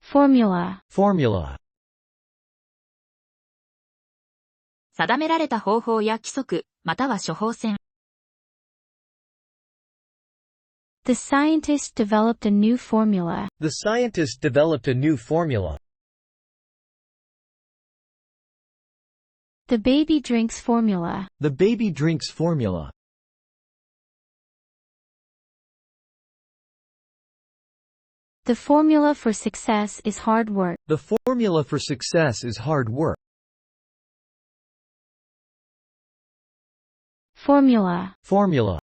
formula, formula, 定められた方法や規則、または処方箋。the scientist developed a new formula, the scientist developed a new formula, the baby drinks formula, the baby drinks formula, the formula for success is hard work, the formula for success is hard work, formula, formula,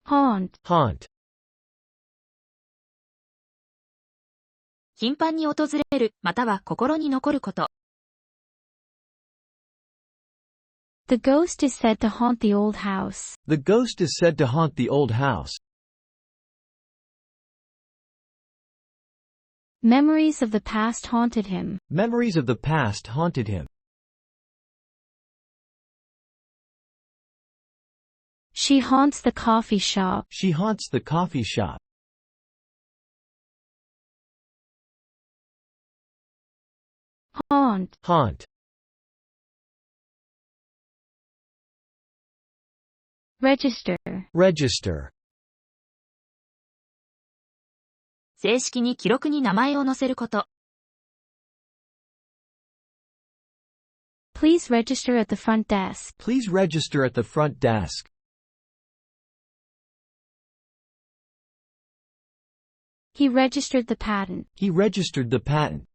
haunt, haunt, 頻繁に訪れる、または心に残ること。the ghost is said to haunt the old house, the ghost is said to haunt the old house, memories of the past haunted him, memories of the past haunted him, she haunts the coffee shop, she haunts the coffee shop, haunt, haunt, register, register, 正式に記録に名前を載せること。please register at the front desk, please register at the front desk, he registered the patent, he registered the patent,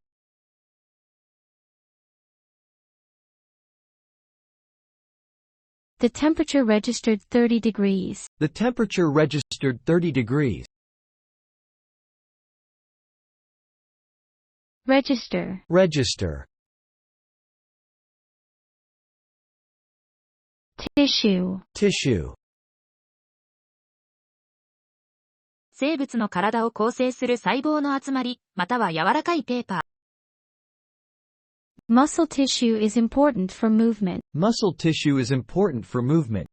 the temperature registered 30 degrees, the temperature registered 30 degrees, register, register, tissue, tissue, 生物の体を構成する細胞の集まり、または柔らかいペーパー。muscle tissue is important for movement, muscle tissue is important for movement,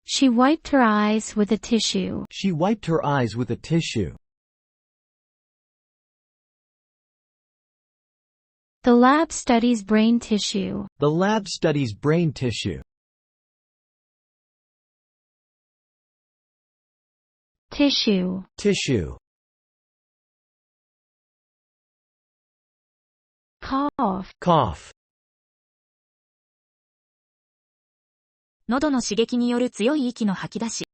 she wiped her eyes with a tissue, she wiped her eyes with a tissue, the lab studies brain tissue, the lab studies brain tissue, tissue, tissue, cough, cough, 喉の刺激による強い息の吐き出し。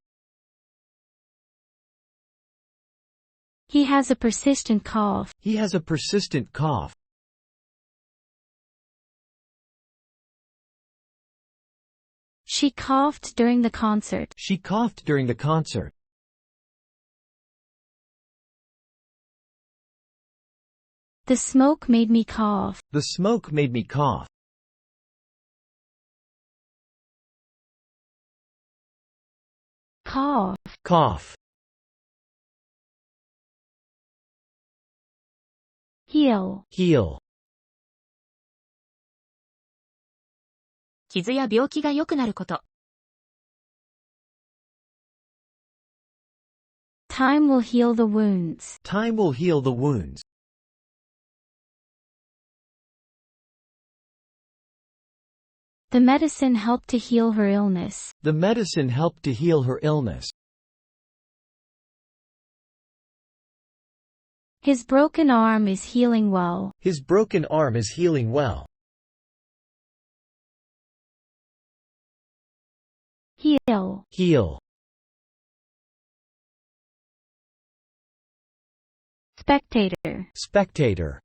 he has a persistent cough, he has a persistent cough, she coughed during the concert, she coughed during the concert, the smoke made me cough, the smoke made me cough, cough, cough, heal, heal, 傷や病気が良くなること。time will heal the wounds, time will heal the wounds, the medicine helped to heal her illness, the medicine helped to heal her illness, his broken arm is healing well, his broken arm is healing well, heal, heal, spectator, spectator,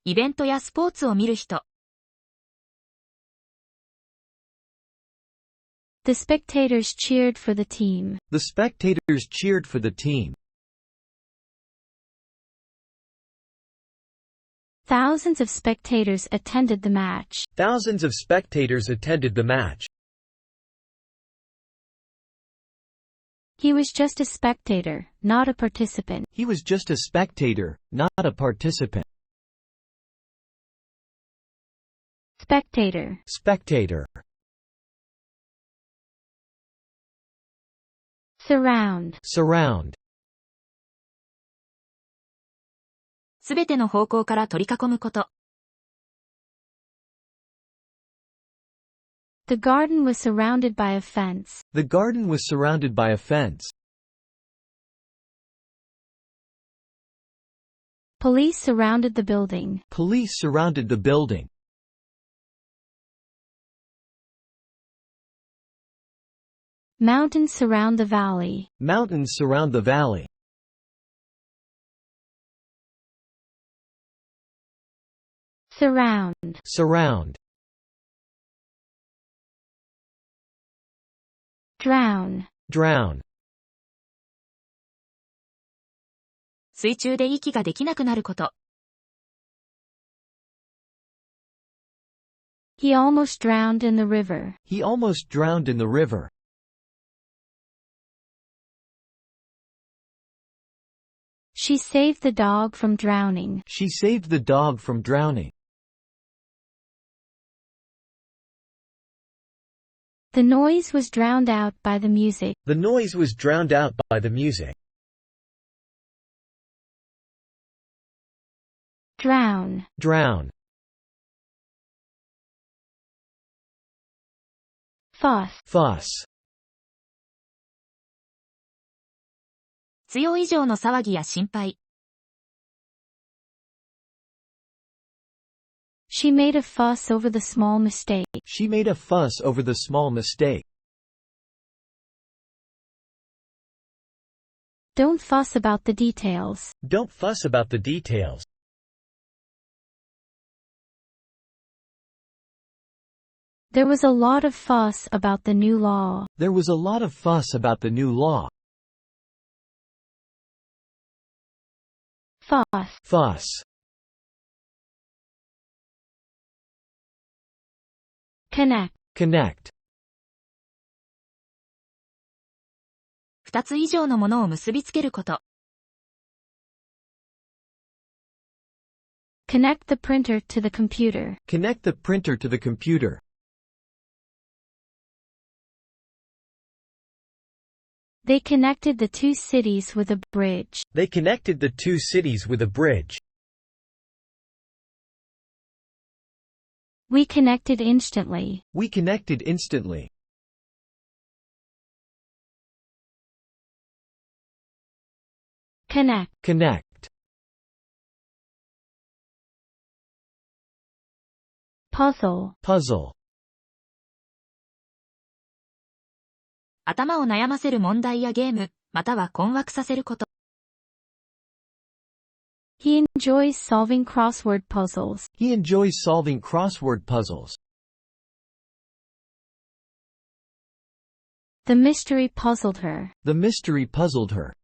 イベントやスポーツを見る人。the spectators cheered for the team, the spectators cheered for the team, thousands of spectators attended the match, thousands of spectators attended the match, he was just a spectator, not a participant, he was just a spectator, not a participant, spectator, spectator, surround, surround, すべての方向から取り囲むこと。The garden was surrounded by a fence. the garden was surrounded by a fence. Police surrounded the building. Police surrounded the building. Mountains surround the valley. Mountains surround the valley. Surround, Surround, drown, drown, 水中で息ができなくなること。he almost drowned in the river. he almost drowned in the river. She saved the dog from drowning. She saved the dog from drowning. The noise was drowned out by the music. The noise was drowned out by the music. Drown, Drown, fuss, fuss, 必要以上の騒ぎや心配。she made a fuss over the small mistake. she made a fuss over the small mistake. Don't fuss about the details. Don't fuss about the details. There was a lot of fuss about the new law. There was a lot of fuss about the new law. Fuss, Fuss, connect, connect, 二つ以上のものを結びつけること。connect the printer to the computer. connect the printer to the computer. They connected the two cities with a bridge. They connected the two cities with a bridge. We connected instantly. We connected instantly. Connect, Connect, puzzle, puzzle, 頭を悩ませる問題やゲーム、または困惑させること。he enjoys solving crossword puzzles. he enjoys solving crossword puzzles. The mystery puzzled her. The mystery puzzled her.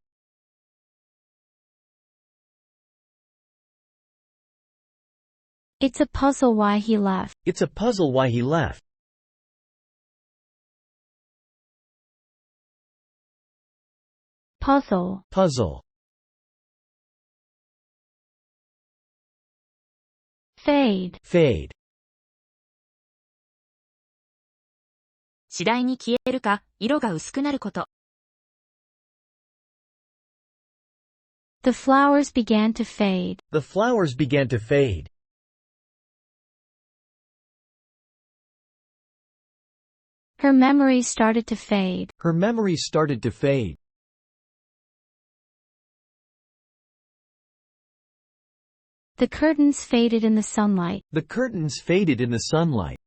It's a puzzle why he left. It's a puzzle why he left. Puzzle, Puzzle, fade, fade, 次第に消えるか、色が薄くなること。the flowers began to fade. the flowers began to fade. Her memory started to fade. Her memory started to fade. The curtains faded in the sunlight. The curtains faded in the sunlight.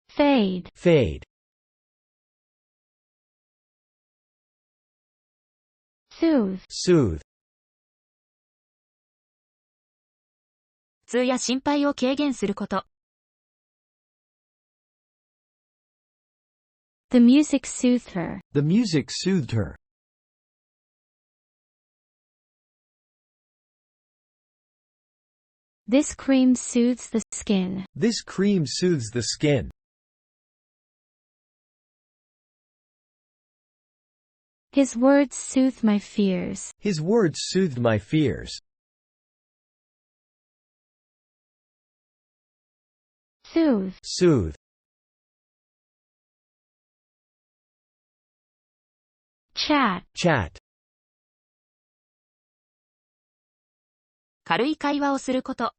Fade, Fade, soothe, soothe, 苦痛や心配を軽減すること。the music soothed her. the music soothed her. This cream soothes the skin. This cream soothes the skin. His words soothed my fears. His words soothed my fears. Soothe, Soothe, Chat. Chat. 軽い会話をすること。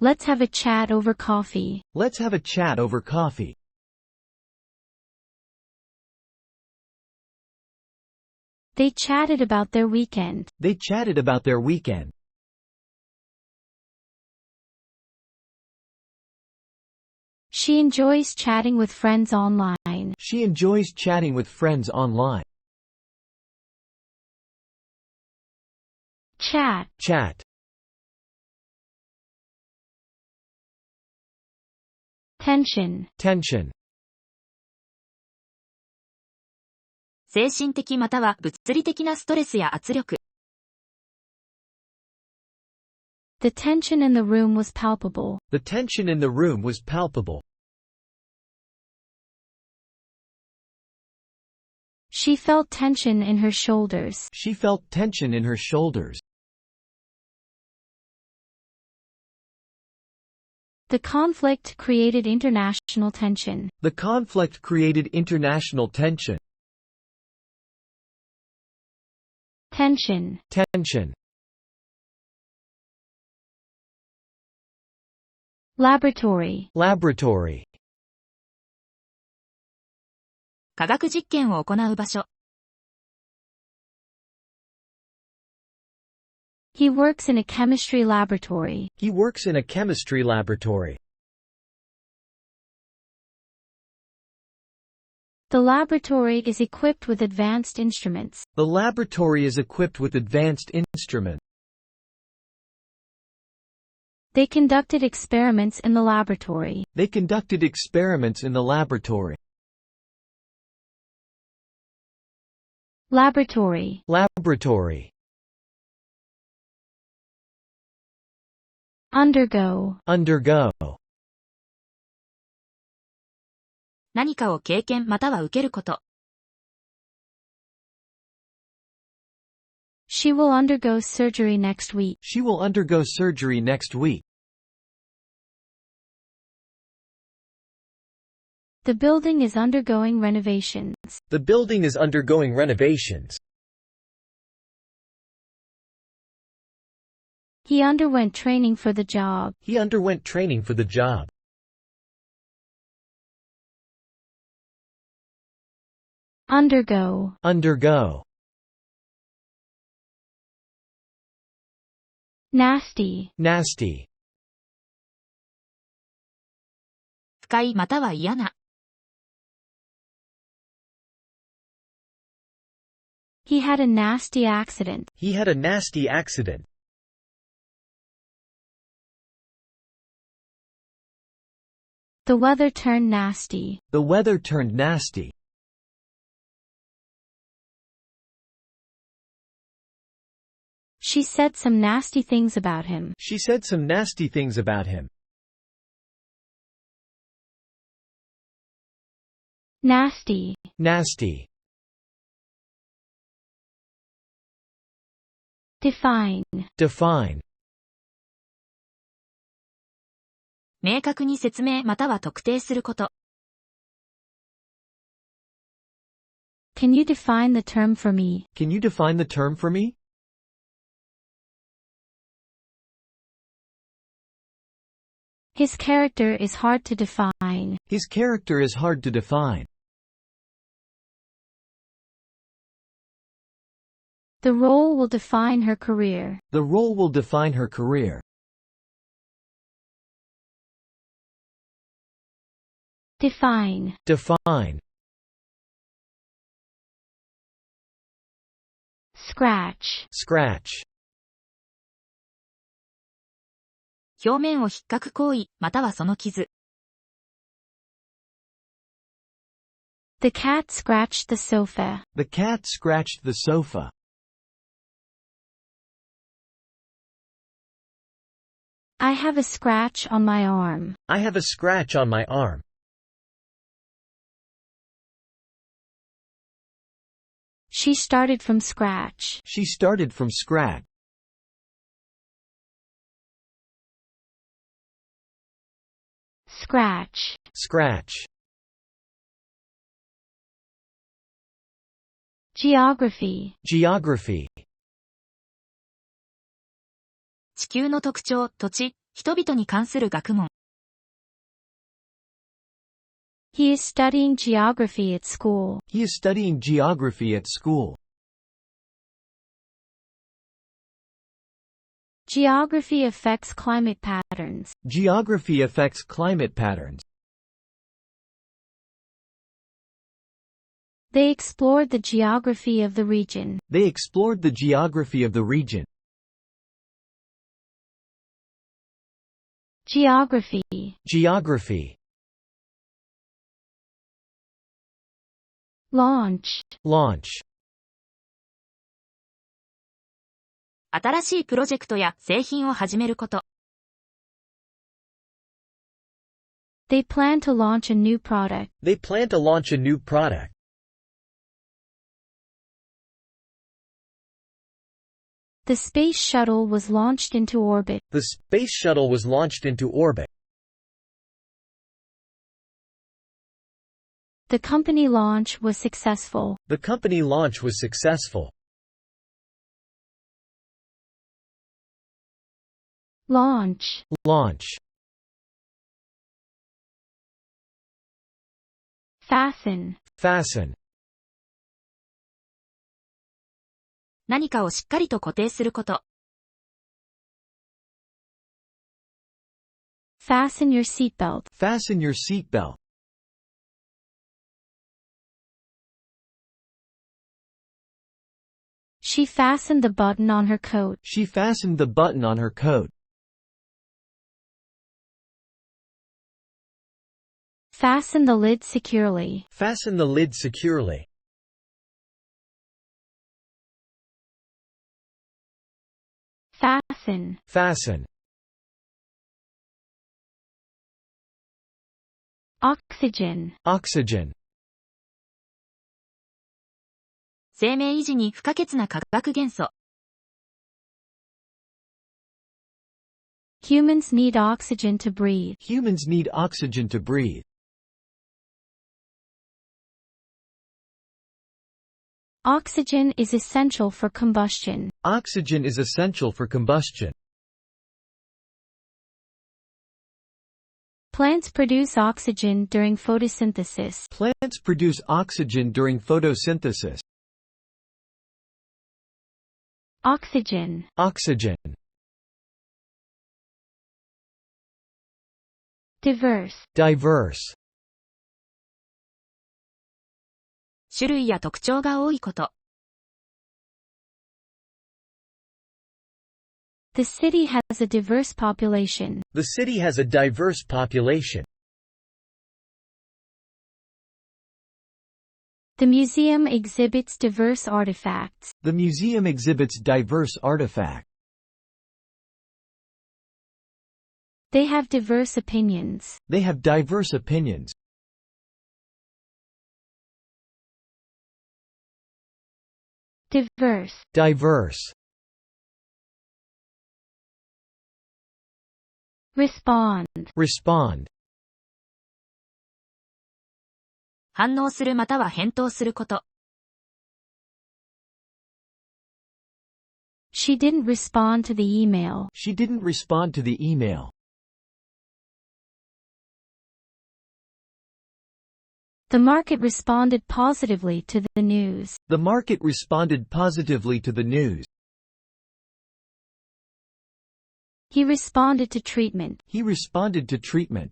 Let's have a chat over coffee. Let's have a chat over coffee. They chatted about their weekend. They chatted about their weekend. She enjoys chatting with friends online. She enjoys chatting with friends online. Chat. Chat. Tension. Tension. 精神的または物理的なストレスや圧力。The tension in the room was palpable. The tension in the room was palpable. She felt tension in her shoulders. She felt tension in her shoulders. The conflict created international tension. The conflict created international tension. Tension. Tension. Laboratory. Laboratory. 科学実験を行う場所。He works in a chemistry laboratory. He works in a chemistry laboratory. The laboratory is equipped with advanced instruments. The laboratory is equipped with advanced instruments. They conducted experiments in the laboratory. They conducted experiments in the laboratory. Laboratory. Laboratory. Undergo. Undergo. 何かを経験または受けること。She will undergo surgery next week. She will undergo surgery next week. The building is undergoing renovations. The building is undergoing renovations. He underwent training for the job. He underwent training for the job. Undergo. Undergo. Nasty. Nasty. 不快または嫌な。He had a nasty accident. He had a nasty accident. The weather turned nasty. The weather turned nasty. She said some nasty things about him. She said some nasty things about him. Nasty. Nasty. Define. Define. 明確に説明または特定すること。Can you define the term for me? Can you define the term for me? His character is hard to define. His character is hard to define. The role will define her career. The role will define her career. Define. Define. Scratch. Scratch. 表面を引っかく行為またはその傷。The cat scratched the sofa. The cat scratched the sofa. I have a scratch on my arm. I have a scratch on my arm. She started from scratch. She started from scratch. Scratch. Scratch. Geography. Geography. 地球の特徴、土地、人々に関する学問。He is studying geography at school. He is studying geography at school. Geography affects climate patterns. Geography affects climate patterns. They explored the geography of the region. They explored the geography of the region. Geography. Geography. Launch. Launch. 新しいプロジェクトや製品を始めること。They plan to launch a new product. They plan to launch a new product. The space shuttle was launched into orbit. The space shuttle was launched into orbit. The company launch was successful. The company launch was successful. Launch. Launch. Fasten. Fasten. 何かをしっかりと固定すること。Fasten your seatbelt. Fasten your seatbelt. She fastened the button on her coat. She fastened the button on her coat. Fasten the lid securely. Fasten the lid securely. Fasten. Fasten. Oxygen. Oxygen. 生命維持に不可欠な化学元素。Humans need oxygen to breathe. Humans need oxygen to breathe. Oxygen is essential for combustion. Oxygen is essential for combustion. Plants produce oxygen during photosynthesis. Plants produce oxygen during photosynthesis. Oxygen. Oxygen. Diverse. Diverse. 種類や特徴が多いこと。The city has a diverse population. The city has a diverse population. The museum exhibits diverse artifacts. The museum exhibits diverse artifacts. They have diverse opinions. They have diverse opinions. Diverse. Diverse. Respond. Respond. 反応するまたは返答すること。She didn't respond to the email. She didn't respond to the email. The market responded positively to the news. The market responded positively to the news. He responded to treatment. He responded to treatment.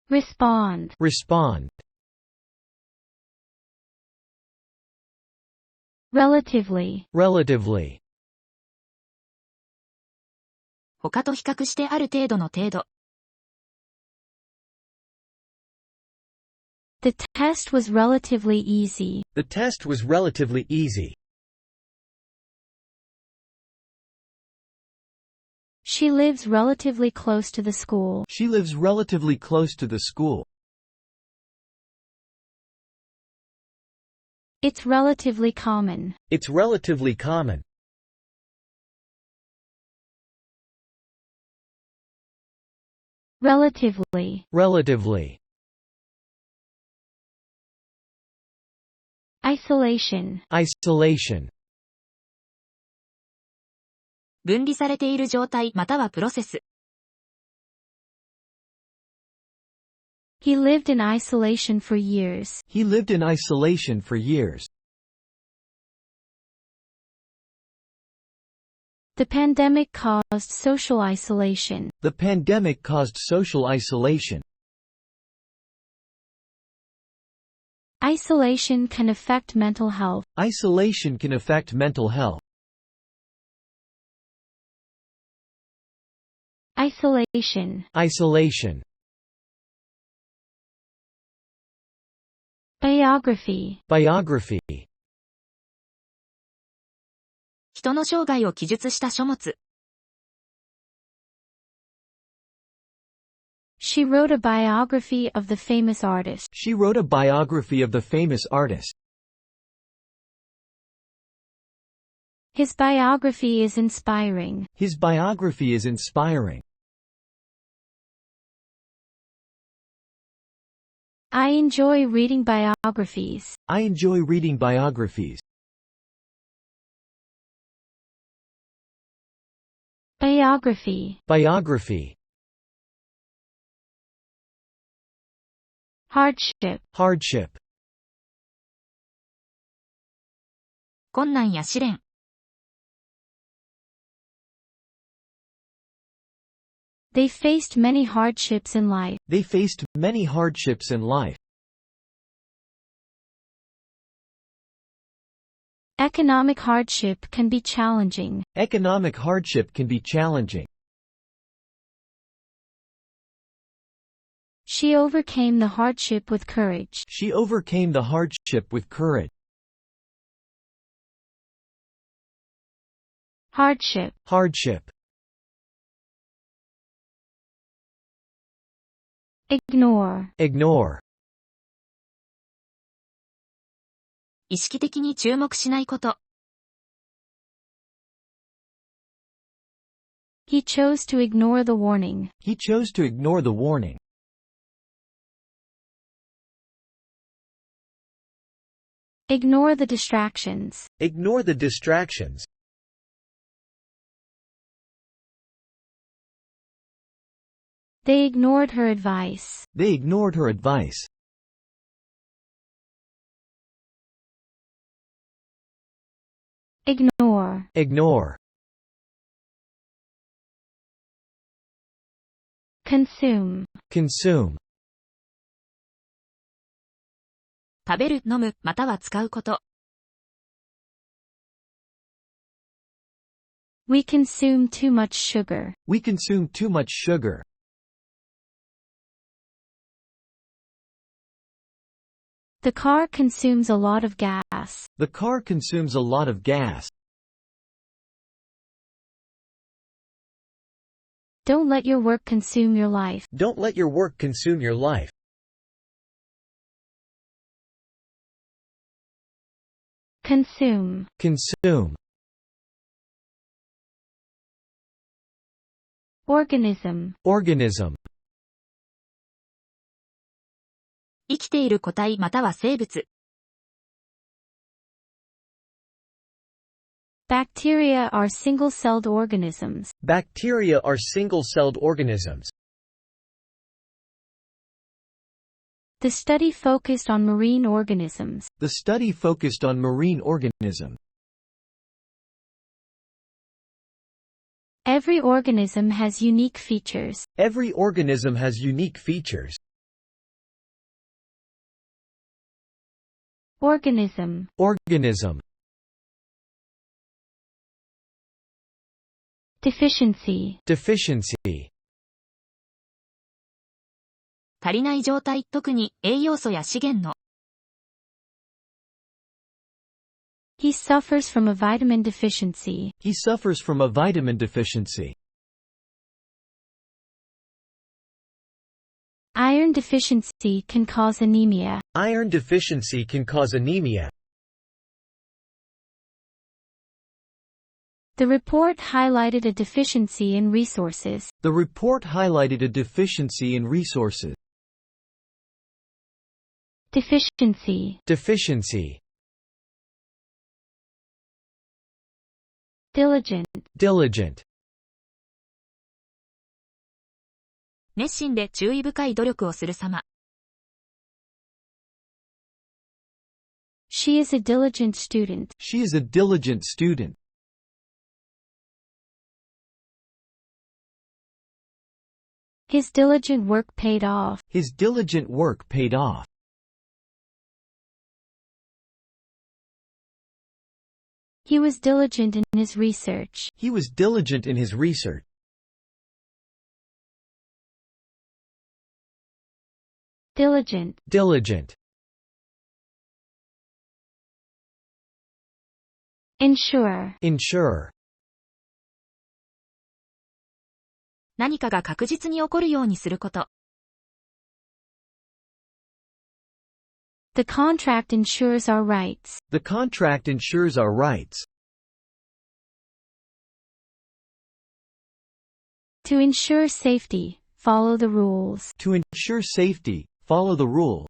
Respond. Respond. Relatively. Relatively. 他と比較してある程度の程度。The test was relatively easy. The test was relatively easy. She lives relatively close to the school. She lives relatively close to the school. It's relatively common. It's relatively common. Relatively. Relatively. Isolation. Isolation. 分離されている状態またはプロセス。He lived in isolation for years. He lived in isolation for years. The pandemic caused social isolation. The pandemic caused social isolation. Isolation can affect mental health. Isolation can affect mental health. Isolation. Isolation. Biography. Biography. 人の生涯を記述した書物。She wrote a biography of the famous artist. She wrote a biography of the famous artist. His biography is inspiring. His biography is inspiring. I enjoy reading biographies. I enjoy reading biographies. Biography. Biography. Hardship. Hardship. 困難や試練。They faced many hardships in life. They faced many hardships in life. Economic hardship can be challenging. Economic hardship can be challenging. She overcame the hardship with courage. She overcame the hardship with courage. Hardship. Hardship. Ignore. Ignore. 意識的に注目しないこと。He chose to ignore the warning. He chose to ignore the warning. Ignore the distractions. Ignore the distractions. They ignored her advice. They ignored her advice. Ignore. Ignore. Consume. Consume. 食べる、飲む、または使うこと。We consume too much sugar. We consume too much sugar. The car consumes a lot of gas. The car consumes a lot of gas. Don't let your work consume your life. Don't let your work consume your life. Consume. Consume. Organism. Organism. 生きている個体または生物。Bacteria are single-celled organisms. Bacteria are single-celled organisms. The study focused on marine organisms. The study focused on marine organisms. Every organism has unique features. Every organism has unique features. Organism. Organism. Deficiency. Deficiency. 足りない状態、特に栄養素や資源の。He suffers from a vitamin deficiency. He suffers from a vitamin deficiency. Iron deficiency can cause anemia. Iron deficiency can cause anemia. The report highlighted a deficiency in resources. The report highlighted a deficiency in resources. Deficiency. Deficiency. diligent, diligent, 熱心で注意深い努力をする様。she is a diligent student, she is a diligent student, his diligent work paid off, his diligent work paid off, he was diligent in his research, he was diligent in his research, diligent, diligent, insure, insure, 何かが確実に起こるようにすること。the contract ensures our rights, the contract ensures our rights, to ensure safety, follow the rules, to ensure safety, follow the rule,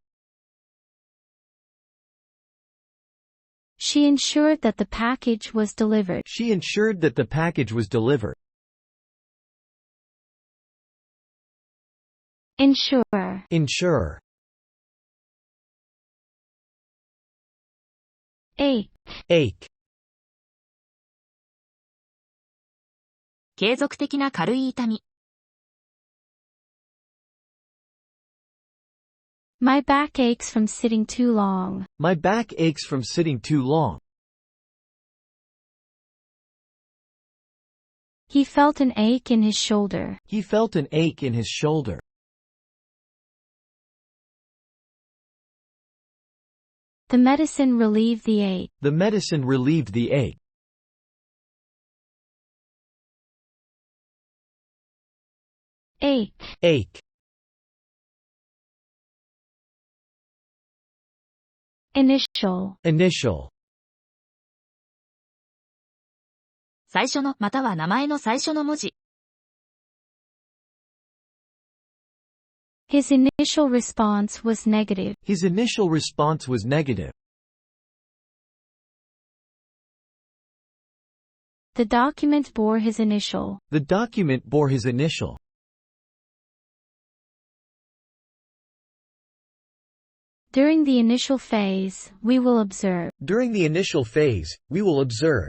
she ensured that the package was delivered, she ensured that the package was delivered, insure, insure, ache, ache, 継続的な軽い痛み。my back aches from sitting too long, my back aches from sitting too long, he felt an ache in his shoulder, he felt an ache in his shoulder, the medicine relieved the ache, the medicine relieved the ache, ache, ache, initial, initial, 最初のまたは名前の最初の文字。his initial response was negative, his initial response was negative, the document bore his initial, the document bore his initial, during the initial phase, we will observe, during the initial phase, we will observe,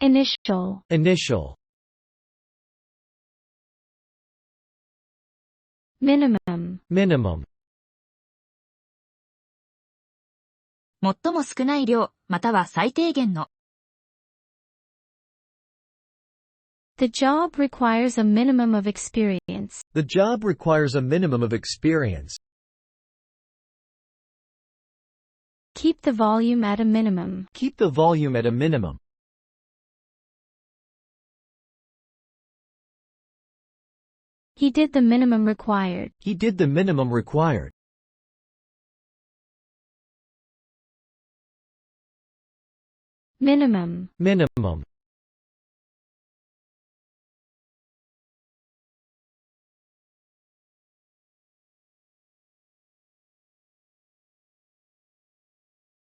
initial, initial, minimum, minimum, 最も少ない量、または最低限の。the job requires a minimum of experience, the job requires a minimum of experience, keep the volume at a minimum, keep the volume at a minimum, he did the minimum required, he did the minimum required, minimum, minimum,